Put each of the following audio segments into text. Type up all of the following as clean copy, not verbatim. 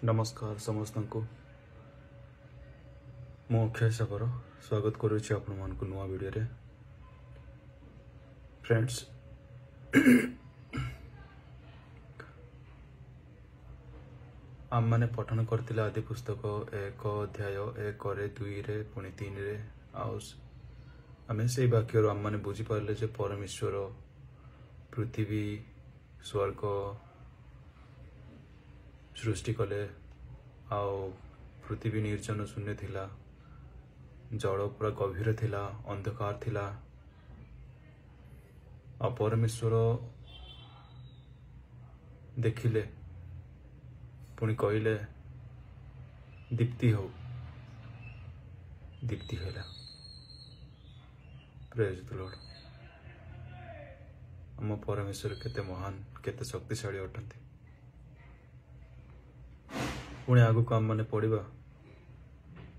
नमस्कार समस्त को मु अक्षय सागर स्वागत करुच्ची आपण मान को नुआ वीडियो रे फ्रेंड्स। आम मैंने पठन करथिला आदि पुस्तक 1 अध्याय 1 रे 2 रे पुणी 3 रे आमे से वाक्य आम मैंने बुझी पारले जे परमेश्वर पृथ्वी स्वर्ग सृष्टि कले पृथ्वी निर्जन शून्य थिला, जल पूरा गभीर थिला, अंधकार थिला। परमेश्वर देखिले पुणी कहले दीप्ति हो, दीप्ति हैला। Praise the Lord. आम परमेश्वर केते महान केते शक्तिशाली अटंती। पुणी आगु को आम माने पढ़ा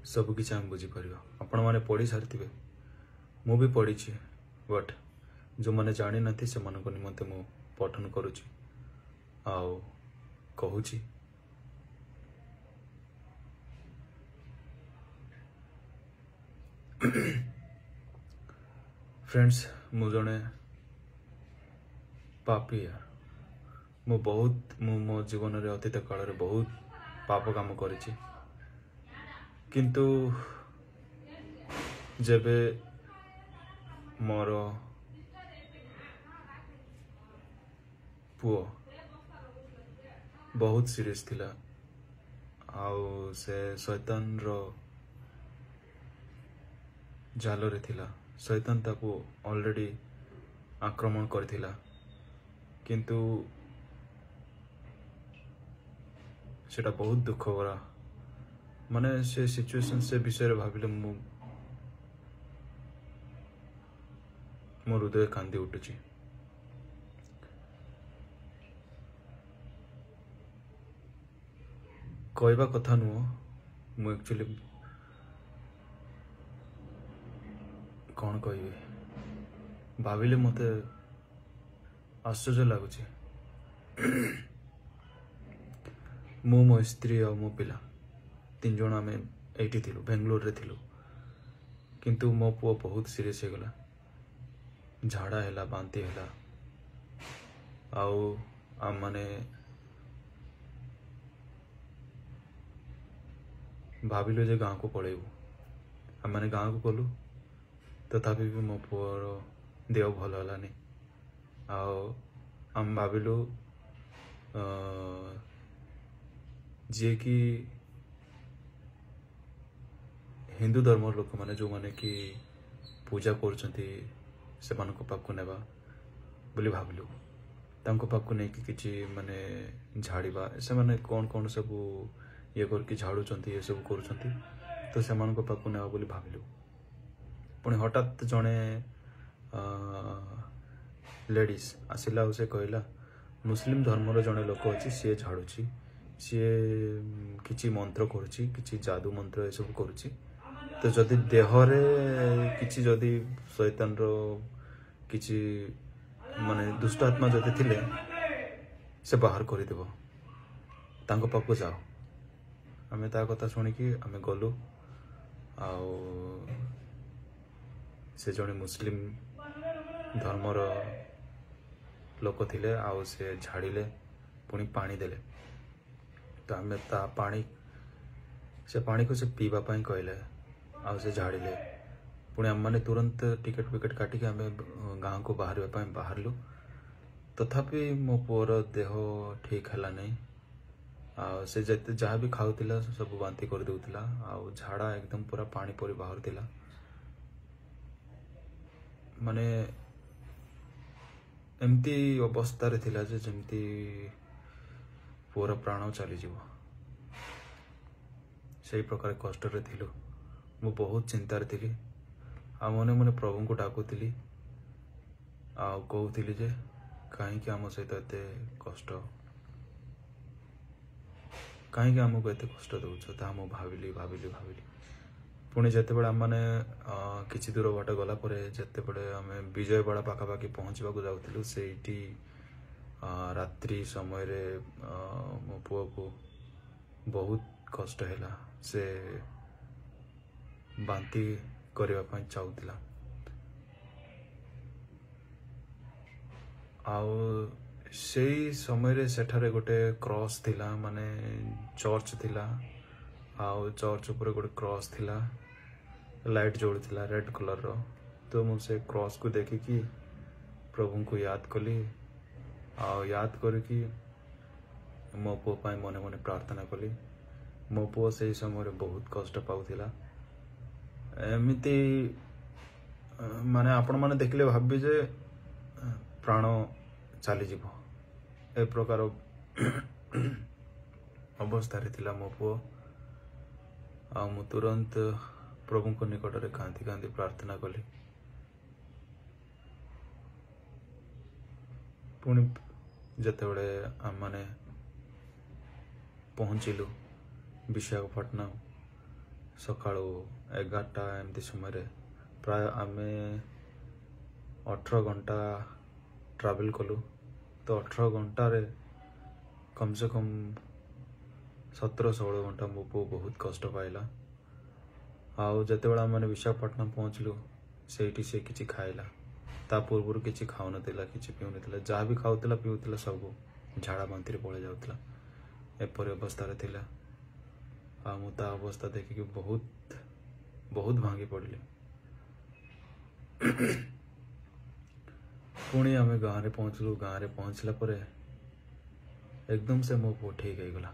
सब किसी आम बुझीपर। आपण मैंने पढ़ी सारी मु भी पढ़ी, बट जो मैंने जानी ना से निमंते मु पठन करुच्ची आउ कहूची। फ्रेंड्स, मु जने पापी यार। मु मो जीवन रे अतीत काल रे बहुत पाप काम करिछि, किंतु जेबे मोर पुओ बहुत सीरियस थिला आउ से शैतान रो जाल रे थिला। शैतान ताको ऑलरेडी आक्रमण करथिला, किंतु सेटा बहुत दुख भरा। माने से सिचुएशन से विषय भाविले मोर हृदय कांदी उठुची। कहवा कथा नुह, मु एक्चुअली कौन कहि भाविले मते आश्चर्य लगुची। मु मो स्त्री और मो पिला 3 जन आम एठी थिलु, बेंगलोर रे थिलु। किंतु मो पुओ बहुत सीरियस हो गला, झाड़ा हैला, बांती हैला। आउ आम माने भाविलु जे गाँव को पळेबु। आम माने गाँव को गलु, तथापि भी मो पुओर देह भल हलानी। आउ आम भाविलु जे कि हिंदू धर्म लोक माने जो माने कि पूजा करछंती से मान को पाकु नेबा बोली भाविलु। तांको पाकु नै कि किछि माने झाड़ीबा, से माने कोन कोन सब ये कर कि झाड़ुचंती, ये सब करूचंती, तो से मान को पाकु नेबा बोली भाविलु। पुणी हठात जणे लेडीज आसिला, से कहला मुस्लिम धर्म जड़े लोक अच्छी, सी झाड़ुची, सी किछि मंत्र करुची, किछि जादू मंत्र ये सब करुची। तो जदि देहरे किछि जदि शैतान रो किछि माने दुष्ट आत्मा जदि थिले से बाहर कर देबो, तांको पाखु जाओ। आमे ता कथा सुनिकी आमे गलु। आउ से जने मुस्लिम धर्मर लोक थिले, आउ से झाड़िले, पुणी पानी देले। तो आमे ता पानी को से पीवा पाई कहले, आउ से झाड़िले। पुणी आम माने तुरंत टिकेट विकेट काटिक आमे गाँव को बाहर बाहरलु। तथापि मो पुओर देह ठीक है नहीं। आ से जते जहाँ भी खाऊला सब बांती कर देउथिला, आउ झाड़ा एकदम पूरा पानी परी बाहर थिला। माने एमती अवस्था रे थिला जे जेमती पूरा प्राण चली जीव, सही प्रकार कष्ट रे थिलु। मु बहुत चिंतार थिली। आ मने मने प्रभु को डाकुथिली, आ कहूथिली जे कहीं आम सहित एते कष्ट, कहीं आमको एते कष्ट दउछ। ता मु भाविली भाविली भाविली पुणी जिते बड़े आम मैंने किसी दूर बाट गला जिते बड़े आम विजयवाड़ा पाखापाखि पहुँचवा जाऊँ से रात्रि समय मो पुओ को बहुत कष्ट है से बांती करने चाहूला से समय सेठारे गोटे क्रॉस थिला माने चर्च थिला चर्च ऊपर गोटे क्रॉस थिला लाइट जोड़ुला रेड कलर रो तो मुझे क्रॉस को देखिकी प्रभु को याद कली याद करके मो पु मने मने प्रार्थना कली मो पु से समय बहुत कष्ट पाउथिला एमती माने आपण माने देखले भाबी जे प्राण चली जीव ए प्रकार अवस्था थिला मो पु मु तुरंत प्रभु को निकट में कांदी कांदी प्रार्थना कली पुणी जिते आम मैंने पहुँचलु विशाखापट्टनम सका 11टा एमती समय प्राय आम 18 घंटा ट्रावेल कलु तो 18 घंटे कम से कम 17-16 घंटा मो पु बहुत कष्ट पाइला जिते मैंने विशाखापट्टनम पहुँचलु से किसी खाइला ता पूर्व किसी खाऊ ना कि पीऊ ना जहाँ भी खाऊला पीऊला सब झाड़ा बांति पड़े जाऊला एपरी अवस्था मुझे अवस्था देखिक बहुत बहुत भांगी पड़े पुणी आम गाँव में पहुँचलु गाँव में पहुँचला पर एकदम से मो पु ठीक हो गला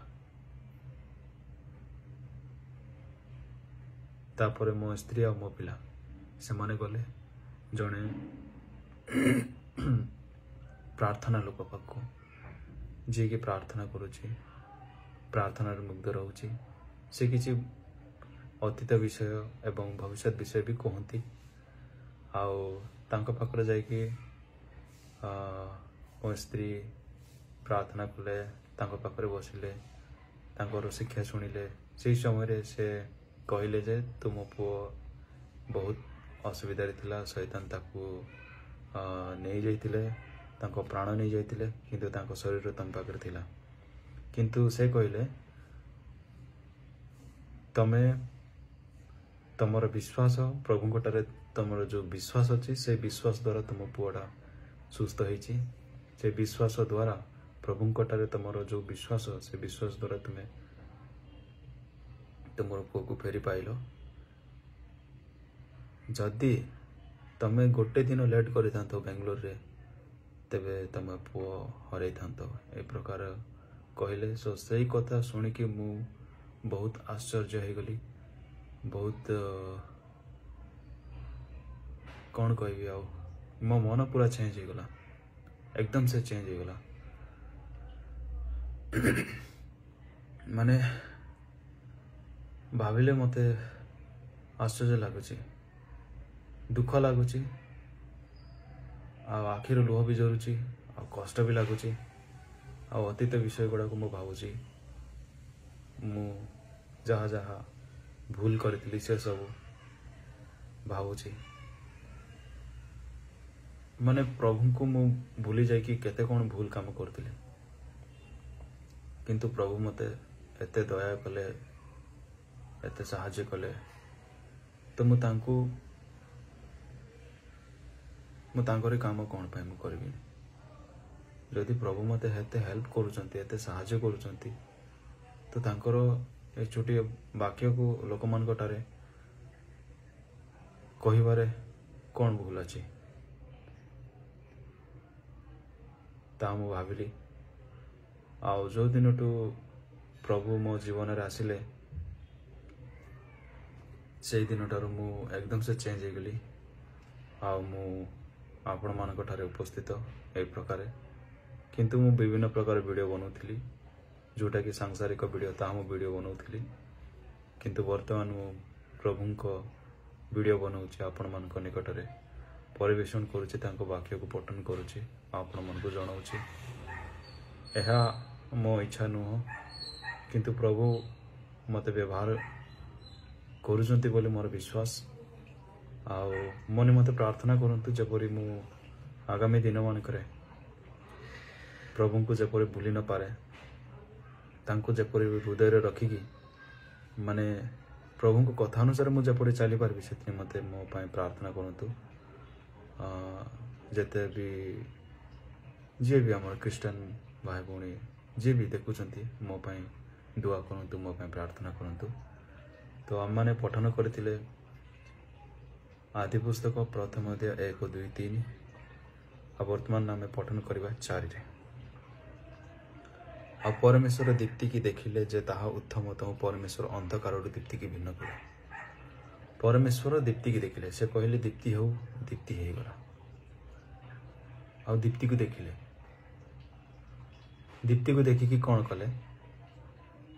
तापर मो स्त्री आ मो पिला से माने गले जड़े प्रार्थना लोक पाक जी की प्रार्थना करुच्ची प्रार्थना मुग्ध रोचे से किसी अतीत विषय एवं भविष्य विषय भी कहती आउ पाखरे जाइए मो स्त्री प्रार्थना कले पाखरे बसिले शिक्षा शुणिले से समय से कहले जे तुम पुओ बहुत असुविधा थिला शैतान ताकू नहीं जाइतिले तांको प्राण नहीं जाइतिले किंतु तांको शरीर तम पाखरे थिला किंतु से कहले तमे तमर विश्वास प्रभु कोटारे तमर जो विश्वास अच्छी से विश्वास द्वारा तुम पुओटा सुस्थ होइछि से विश्वास द्वारा प्रभु कोटारे तमर जो विश्वास से विश्वास द्वारा तुम्हें तुम पुओ को फेरी पाइल जदि तमे गोटे दिन लेट कर बेंगलोर रे तेबे तमे पुओ हरई था ए प्रकार कहले सो से कथा शुणिकी मु बहुत आश्चर्य हो गली बहुत कौन कह मो मन पूरा चेंज हो गला एकदम से चेंज हो गला माने भाविले मते आश्चर्य लगुच दुख लगुच आखिर लुह भी जरुची कष्ट भी लगुच अतीत विषय गुड़ाक मु भावुची मु जहा जहा भूल करी से सब भावुची माने प्रभु को मु भूली जाइए केते कौन भूल काम करती किंतु प्रभु मते एते दया कले एते साहाଯ୍य कले तो मु तांकरी काम कौन पाई मु करबी जदि प्रभु मते हेते हेल्प करूचंती एते साहाଯ୍य करूचंती तो तांकर ए छोटी वाक्य को लोक मान कटारे कहिबारे कौन भूल अछि ता मु भाविली आउ जो दिन टू प्रभु मो जीवन रे आसिले से दिन ठार मु एकदम से चेंज हो गली मु आपण मान उपस्थित ए प्रकार किंतु मु विभिन्न प्रकार वीडियो बनाऊली जोटा कि सांसारिक वीडियो ता मु वीडियो बनाऊली किंतु वर्तमान मु प्रभु को वीडियो बनाऊँ आपण मान निकट में परिवेशन करुच्ची वाक्य को पठन करुच्ची आपण मन को जनाऊँच यह मो इच्छा नुह किंतु प्रभु मते व्यवहार करुचंती बोली मोर विश्वास आउ मने मते प्रार्थना करंतु जपरी मु आगामी दिन मान करे प्रभु को जपरी भूली न पारे ତାଙ୍କୁ ଯେପରି ହୃଦୟରେ ରଖିକି ମାନେ ପ୍ରଭୁଙ୍କ କଥା ଅନୁସାରେ ମୁଁ ଯେପରି ଚାଲିପାରିବି ସେଥିରେ ମୋତେ ମୋ ପାଇଁ ପ୍ରାର୍ଥନା କରନ୍ତୁ। ଯେତେ ବି ଯିଏ ବି ଆମର ଖ୍ରୀଷ୍ଟିଆନ ଭାଇ ଭଉଣୀ ଯିଏ ବି ଦେଖୁଛନ୍ତି ମୋ ପାଇଁ ଦୁଆ କରନ୍ତୁ, ମୋ ପାଇଁ ପ୍ରାର୍ଥନା କରନ୍ତୁ। ତ ଆମମାନେ ପଠନ କରିଥିଲେ ଆଦି ପୁସ୍ତକ ପ୍ରଥମ ଅଧ୍ୟାୟ 1, 2, 3 ଆଉ ବର୍ତ୍ତମାନ ଆମେ ପଠନ କରିବା 4ରେ। ଆଉ ପରମେଶ୍ୱର ଦୀପ୍ତିକି ଦେଖିଲେ ଯେ ତାହା ଉତ୍ତମ ତମ ପରମେଶ୍ୱର ଅନ୍ଧକାରରୁ ଦୀପ୍ତିକି ଭିନ୍ନ କଲେ। ପରମେଶ୍ୱର ଦୀପ୍ତିକି ଦେଖିଲେ, ସେ କହିଲେ ଦୀପ୍ତି ହେଉ, ଦୀପ୍ତି ହେଇଗଲା। ଆଉ ଦୀପ୍ତିକୁ ଦେଖିଲେ, ଦୀପ୍ତିକୁ ଦେଖିକି କ'ଣ କଲେ?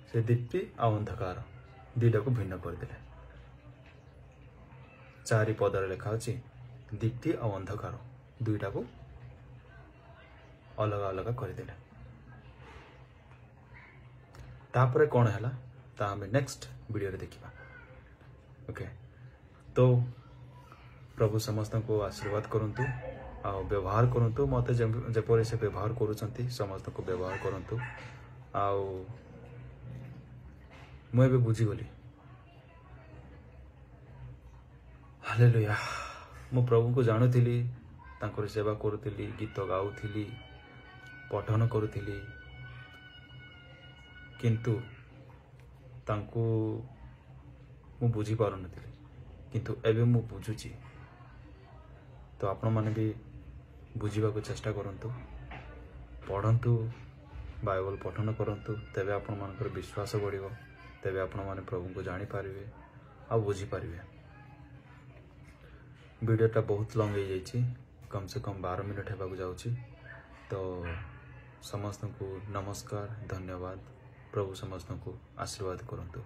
ସେ ଦୀପ୍ତି ଆଉ ଅନ୍ଧକାର ଦୁଇଟାକୁ ଭିନ୍ନ କରିଦେଲେ। 4 ପଦରେ ଲେଖା ଅଛି ଦୀପ୍ତି ଆଉ ଅନ୍ଧକାର ଦୁଇଟାକୁ ଅଲଗା ଅଲଗା କରିଦେଲେ। ତାପରେ କ'ଣ ହେଲା ତା ଆମେ ନେକ୍ସଟ ଭିଡ଼ିଓରେ ଦେଖିବା। ଓକେ, ତ ପ୍ରଭୁ ସମସ୍ତଙ୍କୁ ଆଶୀର୍ବାଦ କରନ୍ତୁ ଆଉ ବ୍ୟବହାର କରନ୍ତୁ। ମୋତେ ଯେପରି ସେ ବ୍ୟବହାର କରୁଛନ୍ତି ସମସ୍ତଙ୍କୁ ବ୍ୟବହାର କରନ୍ତୁ। ଆଉ ମୁଁ ଏବେ ବୁଝିଗଲି, ହାଲେଲୁୟା। ମୁଁ ପ୍ରଭୁଙ୍କୁ ଜାଣୁଥିଲି, ତାଙ୍କର ସେବା କରୁଥିଲି, ଗୀତ ଗାଉଥିଲି, ପଠନ କରୁଥିଲି, କିନ୍ତୁ ତାଙ୍କୁ ମୁଁ ବୁଝିପାରୁନଥିଲି। କିନ୍ତୁ ଏବେ ମୁଁ ବୁଝୁଛି। ତ ଆପଣମାନେ ବି ବୁଝିବାକୁ ଚେଷ୍ଟା କରନ୍ତୁ, ପଢ଼ନ୍ତୁ, ବାଇବଲ ପଠନ କରନ୍ତୁ, ତେବେ ଆପଣମାନଙ୍କର ବିଶ୍ୱାସ ବଢ଼ିବ, ତେବେ ଆପଣମାନେ ପ୍ରଭୁଙ୍କୁ ଜାଣିପାରିବେ ଆଉ ବୁଝିପାରିବେ। ଭିଡ଼ିଓଟା ବହୁତ ଲଙ୍ଗ ହେଇଯାଇଛି, କମ୍ ସେ କମ୍ 12 ମିନିଟ୍ ହେବାକୁ ଯାଉଛି। ତ ସମସ୍ତଙ୍କୁ ନମସ୍କାର, ଧନ୍ୟବାଦ। ପ୍ରଭୁ ସମସ୍ତଙ୍କୁ ଆଶୀର୍ବାଦ କରନ୍ତୁ।